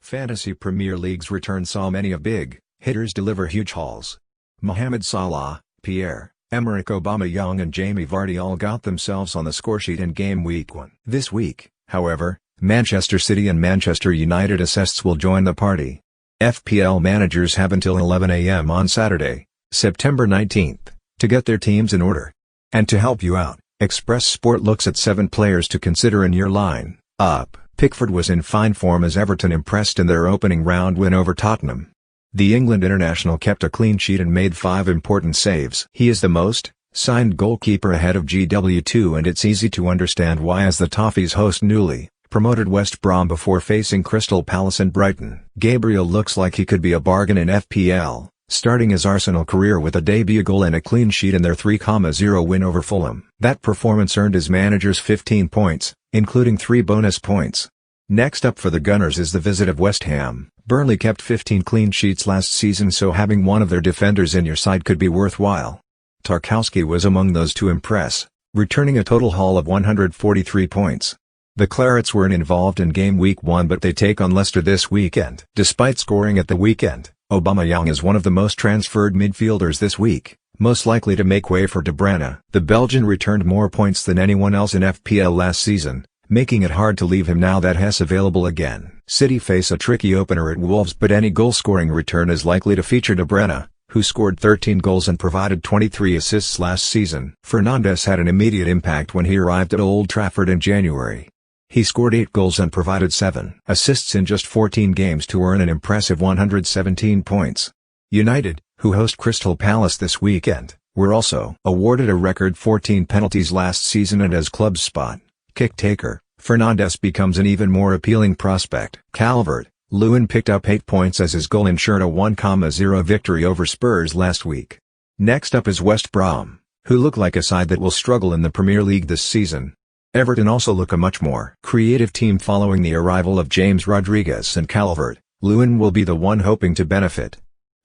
Fantasy Premier League's return saw many of big hitters deliver huge hauls. Mohamed Salah, Pierre-Emerick Aubameyang and Jamie Vardy all got themselves on the scoresheet in Game Week 1. This week, however, Manchester City and Manchester United assests will join the party. FPL managers have until 11 a.m. on Saturday, September 19th, to get their teams in order. And to help you out, Express Sport looks at 7 players to consider in your line-up. Pickford was in fine form as Everton impressed in their opening round win over Tottenham. The England international kept a clean sheet and made 5 important saves. He is the most signed goalkeeper ahead of GW2, and it's easy to understand why, as the Toffees host newly promoted West Brom before facing Crystal Palace and Brighton. Gabriel looks like he could be a bargain in FPL, starting his Arsenal career with a debut goal and a clean sheet in their 3-0 win over Fulham. That performance earned his managers 15 points, including 3 bonus points. Next up for the Gunners is the visit of West Ham. Burnley kept 15 clean sheets last season, so having one of their defenders in your side could be worthwhile. Tarkowski was among those to impress, returning a total haul of 143 points. The Clarets weren't involved in Game Week 1, but they take on Leicester this weekend. Despite scoring at the weekend, Aubameyang is one of the most transferred midfielders this week, most likely to make way for De Bruyne. The Belgian returned more points than anyone else in FPL last season, making it hard to leave him now that he's available again. City face a tricky opener at Wolves, but any goal-scoring return is likely to feature De Bruyne, who scored 13 goals and provided 23 assists last season. Fernandes had an immediate impact when he arrived at Old Trafford in January. He scored 8 goals and provided 7 assists in just 14 games to earn an impressive 117 points. United, who host Crystal Palace this weekend, were also awarded a record 14 penalties last season, and as club spot kick taker, Fernandes becomes an even more appealing prospect. Calvert-Lewin picked up 8 points as his goal ensured a 1-0 victory over Spurs last week. Next up is West Brom, who look like a side that will struggle in the Premier League this season. Everton also look a much more creative team following the arrival of James Rodriguez, and Calvert-Lewin will be the one hoping to benefit.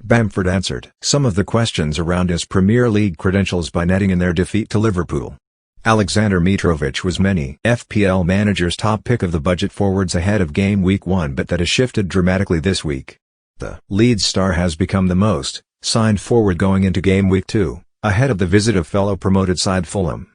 Bamford answered some of the questions around his Premier League credentials by netting in their defeat to Liverpool. Alexander Mitrovic was many FPL managers' top pick of the budget forwards ahead of Game Week 1, but that has shifted dramatically this week. The Leeds star has become the most signed forward going into Game Week 2, ahead of the visit of fellow promoted side Fulham.